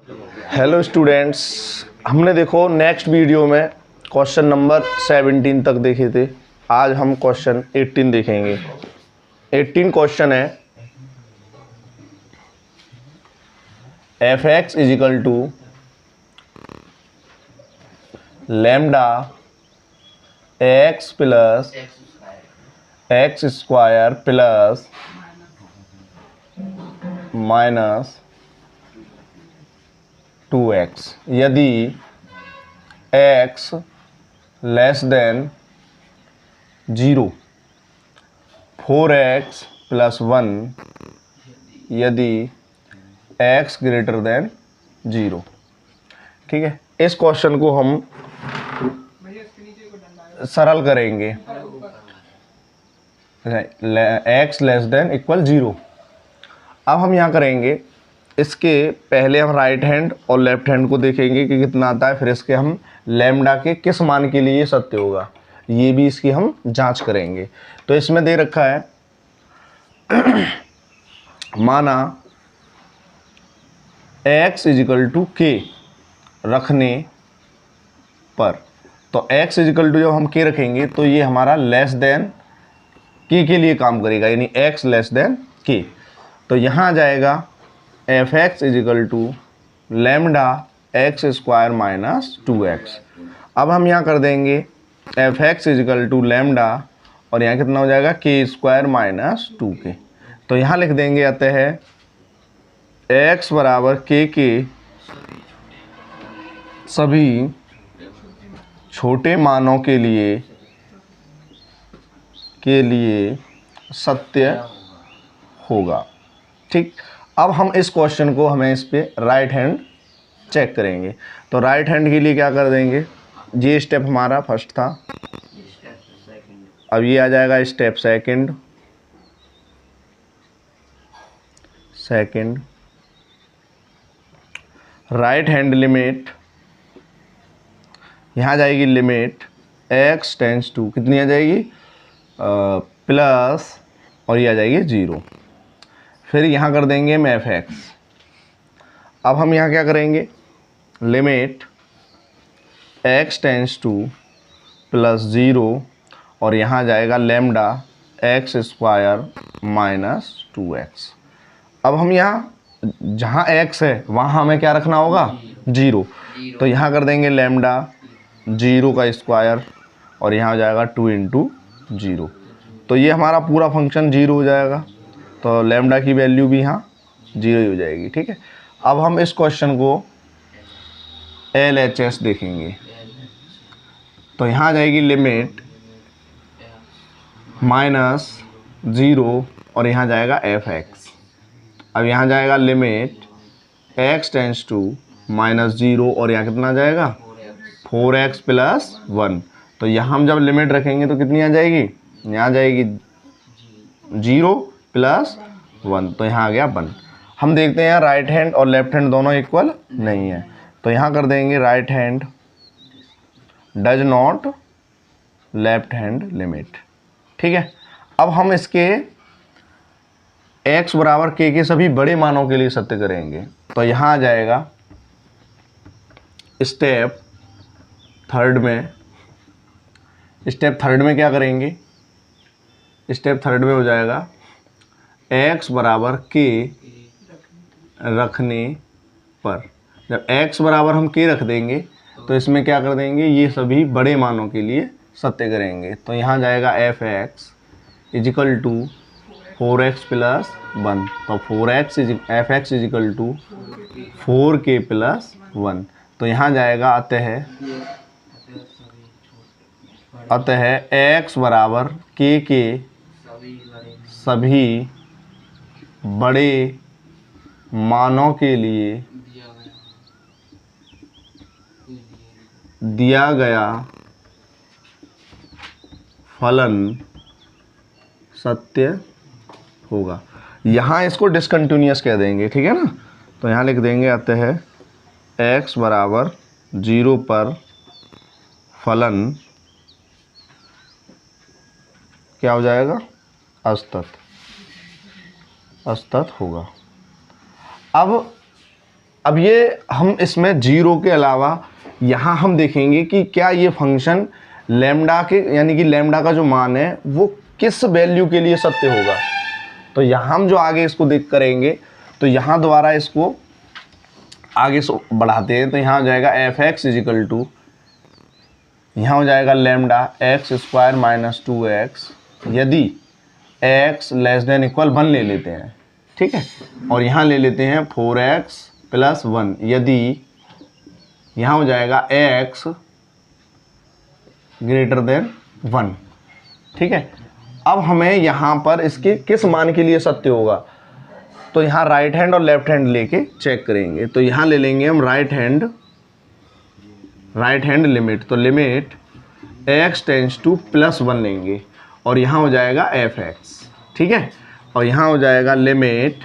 Hello students, हमने देखो next video में क्वेश्चन नंबर 17 तक देखे थे। आज हम क्वेश्चन 18 देखेंगे। 18 क्वेश्चन है f x is equal to lambda x plus x square plus minus 2x यदि x less than 0, 4x plus 1 यदि x ग्रेटर देन 0। ठीक है, इस क्वेश्चन को हम सरल करेंगे। x less than equal 0। अब हम यहाँ करेंगे, इसके पहले हम राइट हैंड और लेफ्ट हैंड को देखेंगे कि कितना आता है, फिर इसके हम लैम्डा के किस मान के लिए सत्य होगा ये भी इसकी हम जांच करेंगे। तो इसमें दे रखा है माना x is equal to k रखने पर, तो x इज इक्वल टू जब हम k रखेंगे तो ये हमारा लेस देन k के लिए काम करेगा, यानी x लेस देन k। तो यहाँ आ जाएगा f x is equal to lambda x square minus 2x। अब हम यहाँ कर देंगे f x is equal to lambda और यहाँ कितना हो जाएगा k स्क्वायर माइनस 2k। तो यहाँ लिख देंगे अतः है x बराबर k के सभी छोटे मानों के लिए सत्य होगा। ठीक, अब हम इस क्वेश्चन को हमें इस पे राइट हैंड चेक करेंगे। तो राइट हैंड के लिए क्या कर देंगे, ये स्टेप हमारा फर्स्ट था, अब ये आ जाएगा step second. Right hand limit, यहाँ जाएगी लिमिट x टेंस टू कितनी आ जाएगी प्लस और ये आ जाएगी 0। फिर यहाँ कर देंगे हम एफ एक्स। अब हम यहाँ क्या करेंगे, limit x tends two plus 0 और यहाँ जाएगा lambda x square minus 2x। अब हम यहाँ जहाँ x है वहाँ हमें क्या रखना होगा 0, तो यहाँ कर देंगे लैम्डा 0 का स्क्वायर और यहाँ हो जाएगा 2 इंटू 0। तो ये हमारा पूरा फंक्शन 0 हो जाएगा, तो लैम्डा की वैल्यू भी यहाँ 0 ही हो जाएगी। ठीक है, अब हम इस क्वेश्चन को LHS देखेंगे। तो यहाँ आ जाएगी लिमिट माइनस 0 और यहाँ जाएगा एफ एक्स। अब यहाँ जाएगा limit x tends to minus 0 और यहाँ कितना जाएगा 4x प्लस 1। तो यहाँ हम जब लिमिट रखेंगे तो कितनी आ जाएगी, यहाँ जाएगी 0 प्लस 1, तो यहाँ आ गया 1। हम देखते हैं यहाँ राइट हैंड और लेफ्ट हैंड दोनों इक्वल नहीं है, तो यहाँ कर देंगे right hand does not left hand limit. ठीक है, अब हम इसके x बराबर k के सभी बड़े मानों के लिए सत्य करेंगे। तो यहाँ आ जाएगा स्टेप थर्ड में क्या करेंगे, स्टेप थर्ड में हो जाएगा x बराबर k रखने पर। जब x बराबर हम k रख देंगे तो इसमें क्या कर देंगे, ये सभी बड़े मानों के लिए सत्य करेंगे। तो यहाँ जाएगा f x is equal to 4x plus 1, तो f x is equal to 4k plus 1। तो यहाँ जाएगा अतः x बराबर k के सभी बड़े मानों के लिए दिया गया फलन सत्य होगा। यहाँ इसको डिसकंटिन्यूअस कह देंगे, ठीक है ना। तो यहाँ लिख देंगे अतः x बराबर 0 पर फलन क्या हो जाएगा, असतत होगा। अब अब ये हम इसमें जीरो के अलावा यहाँ हम देखेंगे कि क्या ये फंक्शन लैम्डा के, यानी कि लैम्डा का जो मान है वो किस वैल्यू के लिए सत्य होगा। तो यहाँ हम जो आगे इसको देख करेंगे, तो यहाँ दोबारा इसको आगे बढ़ाते हैं, तो यहाँ हो जाएगा एफ एक्स इजिकल टू, यहाँ हो जाएगा lambda x square minus 2x, यदि x लेस देन इक्वल 1 ले लेते हैं, ठीक है, और यहाँ ले लेते हैं 4x प्लस 1, यदि यहाँ हो जाएगा x ग्रेटर देन 1, ठीक है। अब हमें यहाँ पर इसके किस मान के लिए सत्य होगा, तो यहाँ राइट हैंड और लेफ्ट हैंड लेके चेक करेंगे। तो यहाँ ले लेंगे हम राइट हैंड लिमिट, तो लिमिट x टेंस टू +1 लेंगे और यहाँ हो जाएगा एफ एक्स, ठीक है, और यहाँ हो जाएगा लिमिट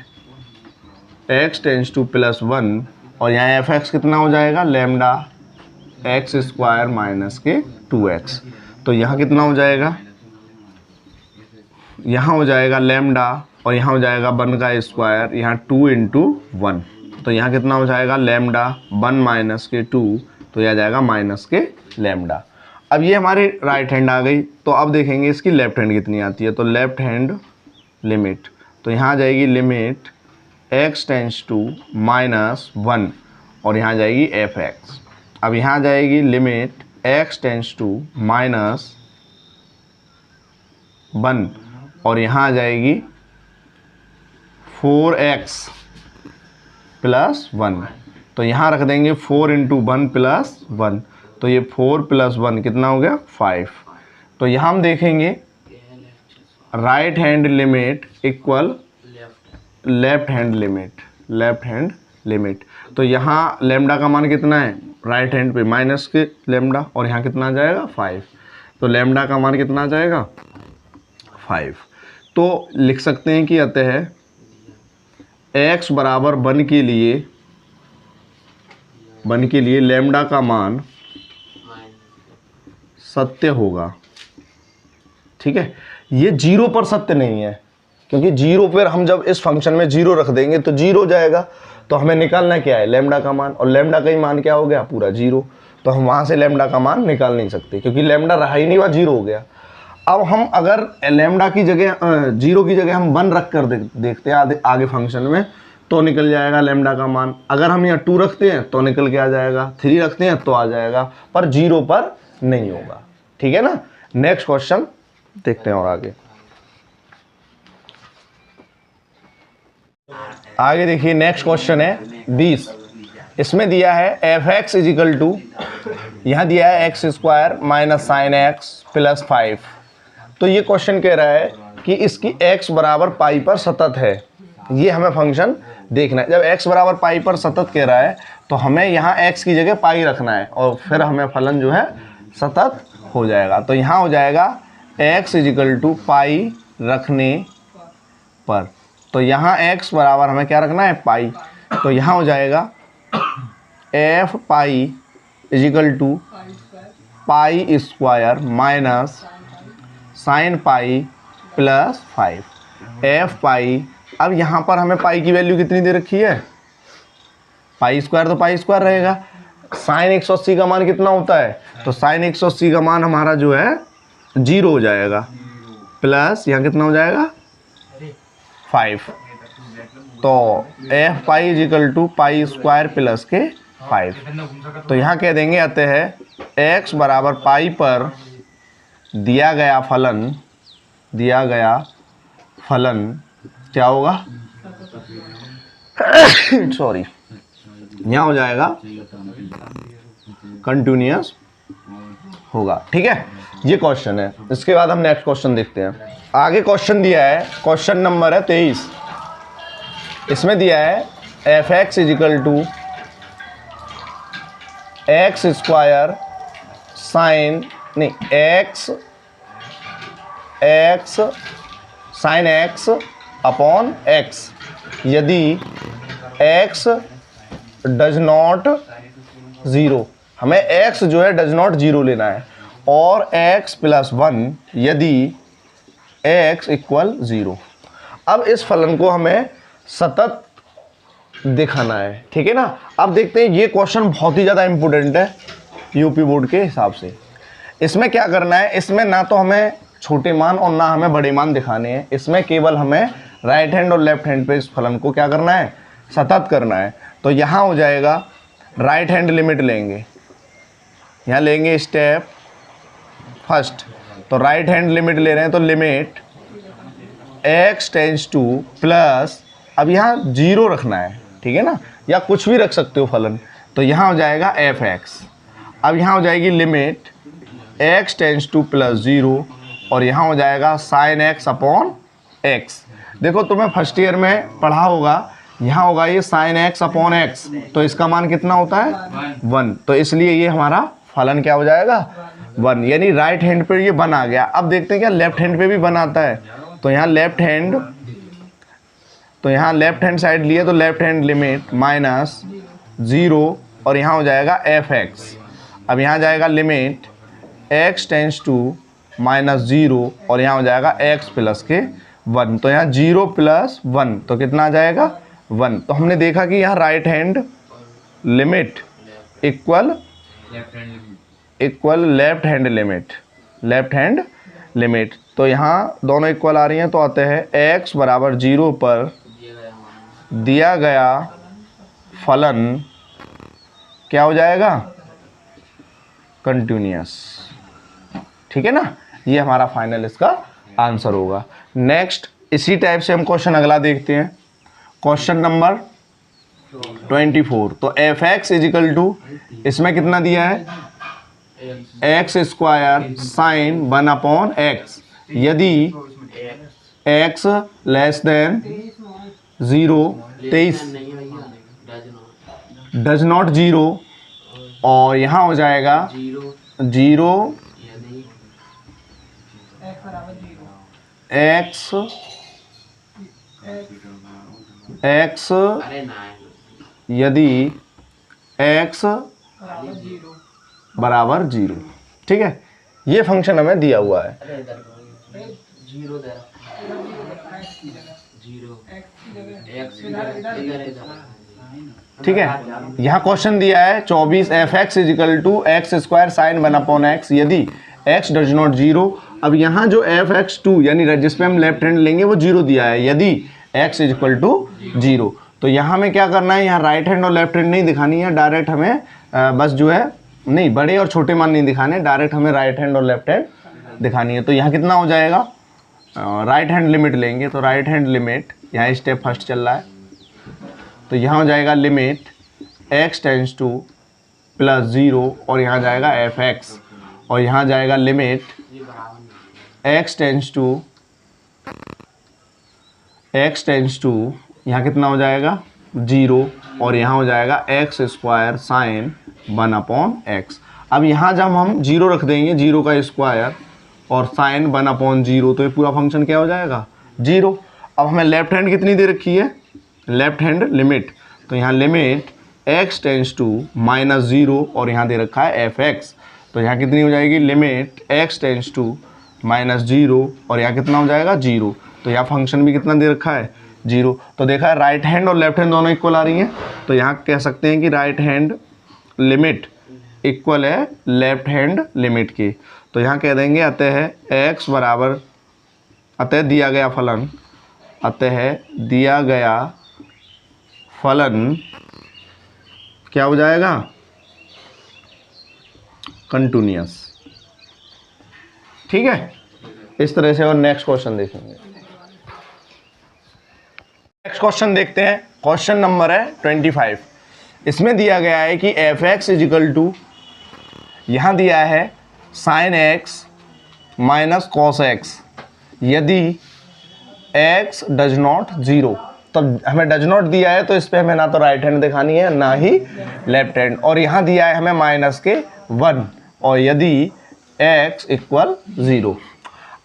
x टेंस टू +1 और यहाँ एफ एक्स कितना हो जाएगा, लैम्डा एक्स स्क्वायर माइनस के 2x। तो यहाँ कितना हो जाएगा, यहाँ हो जाएगा लैम्डा और यहाँ हो जाएगा 1 का स्क्वायर, यहाँ 2 इंटू 1, तो यहाँ कितना हो जाएगा लैम्डा 1 माइनस के 2, तो यह आ जाएगा माइनस के लैम्डा। अब ये हमारी राइट हैंड आ गई, तो अब देखेंगे इसकी लेफ्ट हैंड कितनी आती है। तो लेफ्ट हैंड लिमिट, तो यहाँ आ जाएगी लिमिट x टेंस टू -1 और यहाँ आ जाएगी एफ एक्स। अब यहाँ आ जाएगी लिमिट x टेंस टू -1 और यहाँ आ जाएगी 4x प्लस 1, तो यहाँ रख देंगे 4 इंटू 1 प्लस 1, तो ये 4 प्लस 1 कितना हो गया 5। तो यहाँ हम देखेंगे right hand limit equal left hand limit, तो यहाँ लैम्डा का मान कितना है राइट हैंड पे माइनस के लैम्डा और यहाँ कितना आ जाएगा 5, तो लैम्डा का मान कितना आ जाएगा 5। तो लिख सकते हैं कि अतः x बराबर 1 के लिए लैम्डा का मान सत्य होगा, ठीक है। ये 0 पर सत्य नहीं है, क्योंकि 0 पर हम जब इस फंक्शन में 0 रख देंगे तो 0 हो जाएगा, तो हमें निकालना क्या है लैम्डा का मान, और लैम्डा का ही मान क्या हो गया पूरा 0, तो हम वहाँ से लैम्डा का मान निकाल नहीं सकते क्योंकि लैम्डा रहा ही नहीं, वह 0 हो गया। अब हम अगर लैम्डा की जगह 0 की जगह हम 1 रख कर देखते हैं आगे फंक्शन में, तो निकल जाएगा लैम्डा का मान। अगर हम यहाँ 2 रखते हैं तो निकल के आ जाएगा, 3 रखते हैं तो आ जाएगा, पर 0 पर नहीं होगा, ठीक है ना। नेक्स्ट क्वेश्चन देखते हैं और आगे देखिए नेक्स्ट क्वेश्चन है 20। इसमें दिया है एफ एक्स इजिकल टू, यहाँ दिया है x square minus sine x plus 5। तो ये क्वेश्चन कह रहा है कि इसकी x बराबर पाई पर सतत है, ये हमें फंक्शन देखना है। जब x बराबर पाई पर सतत कह रहा है तो हमें यहाँ x की जगह पाई रखना है और फिर हमें फलन जो है सतत हो जाएगा। तो यहाँ हो जाएगा x इजिकल टू पाई रखने पर, तो यहाँ x बराबर हमें क्या रखना है पाई, तो यहाँ हो जाएगा F pi is equal to pi square minus sine pi plus 5 F pi. अब यहाँ पर हमें पाई की वैल्यू कितनी दे रखी है, पाई स्क्वायर, तो पाई स्क्वायर रहेगा। साइन 180 का मान कितना होता है, तो साइन 180 का मान हमारा जो है 0 हो जाएगा, प्लस यहाँ कितना हो जाएगा 5, तो f pi is equal to pi square plus के 5। तो यहाँ कह देंगे अतः है x बराबर पाई पर दिया गया फलन क्या होगा सॉरी, यहाँ हो जाएगा कंटिन्यूअस होगा, ठीक है। ये क्वेश्चन है। इसके बाद हम नेक्स्ट क्वेश्चन देखते हैं। आगे क्वेश्चन दिया है, क्वेश्चन नंबर है 23। इसमें दिया है f x is equal to x square sine x sine x upon x, यदि x डज नॉट 0, हमें x जो है डज नॉट 0 लेना है, और x प्लस 1 यदि x इक्वल 0। अब इस फलन को हमें सतत दिखाना है, ठीक है ना। अब देखते हैं, ये क्वेश्चन बहुत ही ज़्यादा इंपॉर्टेंट है यूपी बोर्ड के हिसाब से। इसमें क्या करना है, इसमें ना तो हमें छोटे मान और ना हमें बड़े मान दिखाने हैं, इसमें केवल हमें राइट हैंड और लेफ्ट हैंड पे इस फलन को क्या करना है, सतत करना है। तो यहाँ हो जाएगा राइट हैंड लिमिट लेंगे, यहाँ लेंगे स्टेप फर्स्ट, तो राइट हैंड लिमिट ले रहे हैं, तो limit x tends two plus, अब यहाँ 0 रखना है, ठीक है ना, या कुछ भी रख सकते हो फलन, तो यहाँ हो जाएगा fx। अब यहाँ हो जाएगी limit x tends two plus 0 और यहाँ हो जाएगा साइन x अपॉन x। देखो तुम्हें फर्स्ट ईयर में पढ़ा होगा, यहाँ होगा ये साइन x अपॉन x, तो इसका मान कितना होता है 1, तो इसलिए ये हमारा फलन क्या हो जाएगा 1, यानी राइट हैंड पे ये 1 आ गया। अब देखते हैं क्या लेफ्ट हैंड पे भी 1 आता है, तो यहाँ लेफ्ट हैंड साइड लिए, तो लेफ्ट हैंड लिमिट माइनस 0 और यहाँ हो जाएगा fx। अब यहाँ जाएगा limit x tends to minus 0 और यहाँ हो जाएगा x प्लस के 1, तो यहाँ 0 प्लस 1 तो कितना आ जाएगा 1। तो हमने देखा कि यहाँ right hand limit equal left hand limit, तो यहाँ दोनों इक्वल आ रही हैं, तो आते हैं x बराबर 0 पर दिया गया फलन क्या हो जाएगा, कंटिन्यूअस, ठीक है ना। ये हमारा फाइनल इसका आंसर होगा। नेक्स्ट इसी टाइप से हम क्वेश्चन अगला देखते हैं, क्वेश्चन नंबर 24। तो fx इजिकल टू, इसमें कितना दिया है x square sine 1 upon x, यदि x less than 0 23 does not 0, और यहाँ हो जाएगा 0 x यदि x बराबर 0, ठीक है। ये फंक्शन हमें दिया हुआ है, ठीक है। यहाँ क्वेश्चन दिया है 24 fx is equal to x square sine 1 upon x यदि x डज नॉट 0। अब यहाँ जो fx2 यानी जिस पे हम लेफ्ट हैंड लेंगे वो 0 दिया है, यदि x इजिकल टू 0। तो यहाँ हमें क्या करना है, यहाँ राइट हैंड और लेफ्ट हैंड नहीं दिखानी है, डायरेक्ट हमें बस जो है नहीं बड़े और छोटे मान नहीं दिखाने, डायरेक्ट हमें राइट हैंड और लेफ्ट हैंड दिखानी है। तो यहाँ कितना हो जाएगा, राइट हैंड लिमिट लेंगे, तो राइट हैंड लिमिट यहाँ स्टेप फर्स्ट चल रहा है, तो यहाँ हो जाएगा limit x tends two plus 0 और यहाँ जाएगा fx, और यहाँ जाएगा लिमिट x टेंस टू यहाँ कितना हो जाएगा 0 और यहाँ हो जाएगा x square sine 1 upon x। अब यहाँ जब हम 0 रख देंगे, 0 का स्क्वायर और साइन 1 अपॉन 0, तो ये पूरा फंक्शन क्या हो जाएगा 0। अब हमें लेफ्ट हैंड कितनी दे रखी है, लेफ्ट हैंड लिमिट, तो यहाँ limit x tends to minus 0 और यहाँ दे रखा है fx, तो यहाँ कितनी हो जाएगी limit x tends to minus 0 और यहाँ कितना हो जाएगा 0। तो यहाँ फंक्शन भी कितना दे रखा है 0। तो देखा है राइट हैंड और लेफ्ट हैंड दोनों इक्वल आ रही हैं, तो यहाँ कह सकते हैं कि राइट हैंड लिमिट इक्वल है लेफ्ट हैंड लिमिट की। तो यहाँ कह देंगे अतः x बराबर, अतः दिया गया फलन क्या हो जाएगा कंटिन्यूअस, ठीक है। इस तरह से। और नेक्स्ट क्वेश्चन देखेंगे, नेक्स्ट क्वेश्चन देखते हैं, क्वेश्चन नंबर है 25। इसमें दिया गया है कि fx इजिकल टू, यहाँ दिया है sine x minus cos x यदि x डज नॉट 0। तो हमें डज नॉट दिया है, तो इस पर हमें ना तो राइट हैंड दिखानी है ना ही लेफ्ट हैंड, और यहाँ दिया है हमें माइनस के 1 और यदि x इक्वल 0।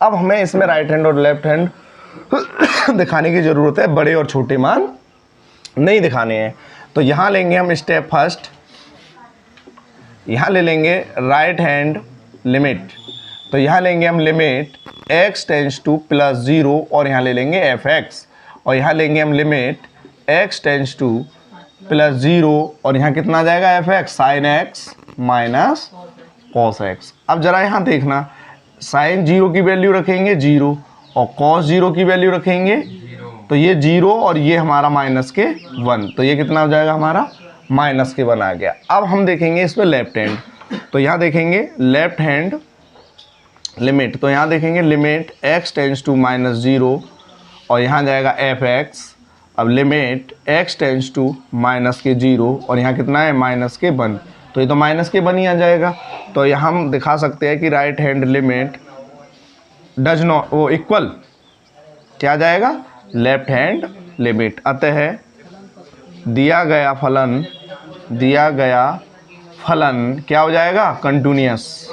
अब हमें इसमें राइट हैंड और लेफ्ट हैंड दिखाने की ज़रूरत है, बड़े और छोटे मान नहीं दिखाने हैं। तो यहाँ लेंगे हम स्टेप फर्स्ट, यहाँ ले लेंगे राइट हैंड लिमिट, तो यहाँ लेंगे हम limit x tends two plus 0 और यहाँ ले लेंगे fx, और यहाँ लेंगे हम limit x tends two plus 0 और यहाँ कितना आ जाएगा f x sine x minus cos x. अब जरा यहाँ देखना, साइन 0 की वैल्यू रखेंगे 0 और कॉस 0 की वैल्यू रखेंगे तो ये 0 और ये हमारा माइनस के 1, तो ये कितना हो जाएगा हमारा माइनस के 1 आ गया। अब हम देखेंगे इस पर लेफ्ट हैंड, तो यहाँ देखेंगे लेफ्ट हैंड लिमिट, तो यहाँ देखेंगे लिमिट x टेंस टू -0 और यहाँ जाएगा एफ एक्स। अब limit x tends to minus के 0 और यहाँ कितना है माइनस के 1, तो ये तो माइनस के 1 ही आ जाएगा। तो यहाँ हम दिखा सकते हैं कि right hand limit does not वो इक्वल क्या जाएगा लेफ्ट हैंड लिमिट। अतः दिया गया फलन क्या हो जाएगा कंटिन्यूअस,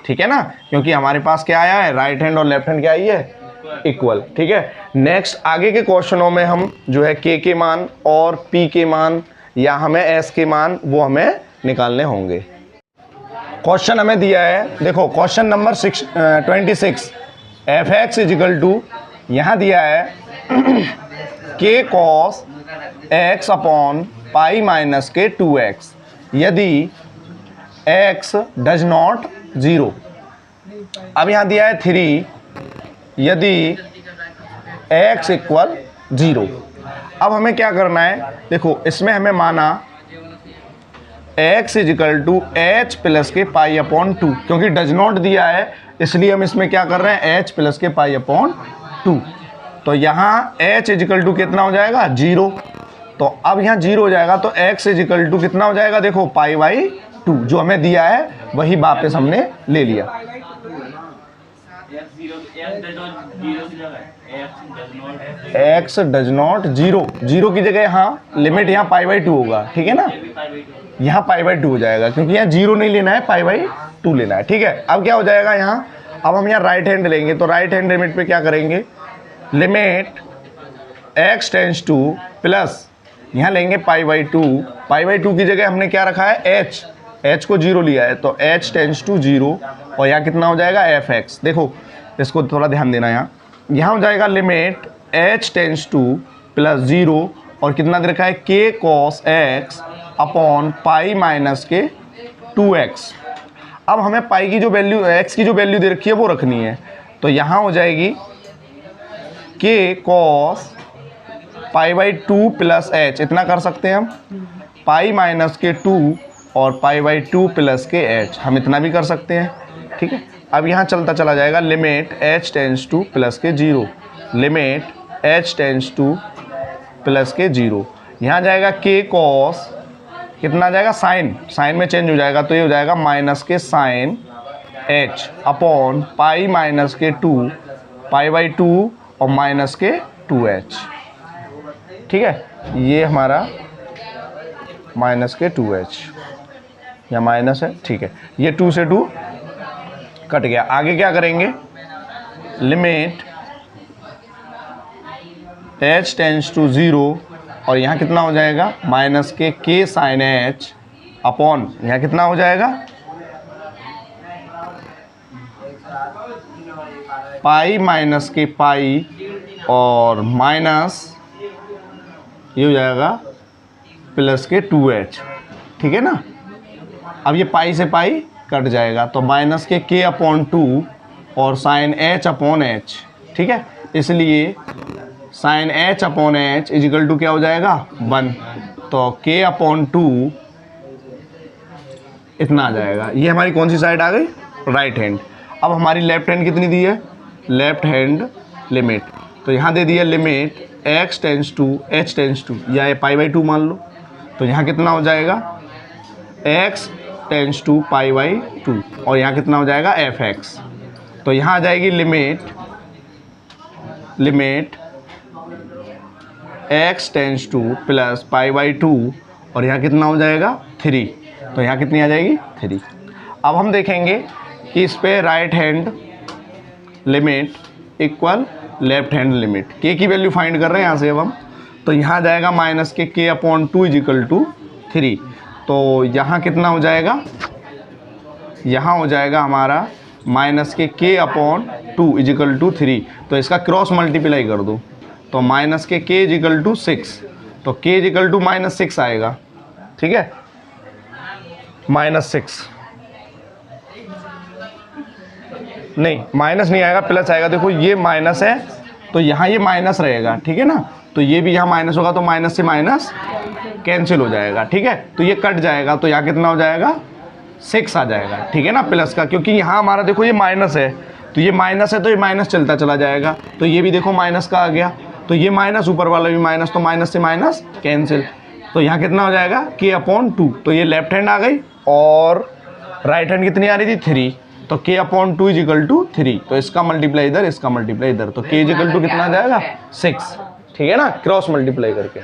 ठीक है ना, क्योंकि हमारे पास क्या आया है राइट हैंड और लेफ्ट हैंड क्या आई है इक्वल, ठीक है। नेक्स्ट आगे के क्वेश्चनों में हम जो है के मान और पी के मान या हमें एस के मान वो हमें निकालने होंगे। क्वेश्चन हमें दिया है, देखो question number 26 f x is equal to यहाँ दिया है k cos x upon pi minus के 2x यदि x डज नॉट 0। अब यहाँ दिया है 3 यदि x इक्वल 0। अब हमें क्या करना है, देखो इसमें हमें माना x is equal to h plus के पाई अपॉन 2, क्योंकि डज नॉट दिया है इसलिए हम इसमें क्या कर रहे हैं h प्लस के पाई अपॉन 2। तो यहाँ h इजिकल टू कितना हो जाएगा 0, तो अब यहाँ 0 हो जाएगा तो x इजिकल टू कितना हो जाएगा, देखो पाई बाई 2 जो हमें दिया है वही वापस हमने ले लिया। x डज नॉट 0 की जगह यहाँ लिमिट यहाँ पाई बाई 2 होगा, ठीक है ना, यहाँ पाई बाई 2 हो जाएगा क्योंकि यहाँ 0 नहीं लेना है पाई बाई 2 लेना है, ठीक है। अब क्या हो जाएगा यहाँ, अब हम यहाँ राइट हैंड लेंगे तो राइट हैंड लिमिट पे क्या करेंगे limit x tends two plus यहाँ लेंगे पाई बाई 2 की जगह हमने क्या रखा है h को 0 लिया है तो h टेंस टू 0 और यहाँ कितना हो जाएगा एफ एक्स। देखो इसको थोड़ा ध्यान देना, यहाँ हो जाएगा limit h tends two plus 0 और कितना दे रखा है k cos x upon pi minus के 2x। अब हमें पाई की जो वैल्यू x की जो वैल्यू दे रखी है वो रखनी है, तो यहाँ हो जाएगी के cos pi by 2 plus h, इतना कर सकते हैं हम, पाई माइनस के 2 और पाई बाई 2 प्लस के h, हम इतना भी कर सकते हैं, ठीक है। अब यहाँ चलता चला जाएगा limit h tends two plus के 0, limit h tends two plus के 0, यहाँ जाएगा के कॉस कितना आ जाएगा साइन में चेंज हो जाएगा तो ये हो जाएगा माइनस के sine h upon pi minus के 2 पाई बाई 2 और माइनस के 2h, ठीक है। ये हमारा माइनस के 2h या माइनस है, ठीक है, ये 2 से 2 कट गया। आगे क्या करेंगे लिमिट h टेंस टू 0 और यहाँ कितना हो जाएगा माइनस के साइन h अपॉन यहाँ कितना हो जाएगा पाई माइनस के पाई और माइनस ये हो जाएगा प्लस के 2h, ठीक है ना। अब ये पाई से पाई कट जाएगा तो माइनस के अपॉन 2 और साइन h अपॉन h, ठीक है, इसलिए sine h upon h is equal to क्या हो जाएगा 1, तो k अपॉन 2 इतना आ जाएगा। ये हमारी कौन सी साइड आ गई राइट हैंड। अब हमारी लेफ्ट हैंड कितनी दी है लेफ्ट हैंड लिमिट, तो यहाँ दे दिया limit x tends to h tends to या ये पाई बाई 2 मान लो, तो यहाँ कितना हो जाएगा x tends to pi by 2 और यहाँ कितना हो जाएगा एफ एक्स। तो यहाँ आ जाएगी limit x tends two plus pi by 2 और यहाँ कितना हो जाएगा 3, तो यहाँ कितनी आ जाएगी 3। अब हम देखेंगे कि इस पे right hand limit equal left hand limit, के की वैल्यू फाइंड कर रहे हैं यहाँ से अब हम, तो यहाँ जाएगा माइनस के अपॉन 2 इजिकल टू 3, तो यहाँ कितना हो जाएगा, यहाँ हो जाएगा हमारा माइनस के अपॉन 2 इजिकल टू 3, तो इसका क्रॉस मल्टीप्लाई कर दो तो माइनस के इजिकल टू 6, तो k इक्वल टू -6 आएगा, ठीक है, -6 नहीं, माइनस नहीं आएगा, प्लस आएगा। देखो ये माइनस है तो यहाँ ये माइनस रहेगा, ठीक है ना, तो ये भी यहाँ माइनस होगा तो माइनस से माइनस कैंसिल हो जाएगा, ठीक है, तो ये कट जाएगा तो यहाँ कितना हो जाएगा 6 आ जाएगा, ठीक है ना, प्लस का, क्योंकि यहाँ हमारा देखो ये माइनस है तो ये माइनस है तो ये माइनस चलता चला जाएगा, तो ये भी देखो माइनस का आ गया, तो ये माइनस, ऊपर वाला भी माइनस, तो माइनस से माइनस कैंसिल, तो यहाँ कितना हो जाएगा k/2, तो ये लेफ्ट हैंड आ गई और राइट हैंड कितनी आ रही थी 3, तो k/2 इक्वल टू 3, तो इसका मल्टीप्लाई इधर, इसका मल्टीप्लाई इधर, तो k इक्वल टू कितना आ जाएगा 6, ठीक है ना, क्रॉस मल्टीप्लाई करके।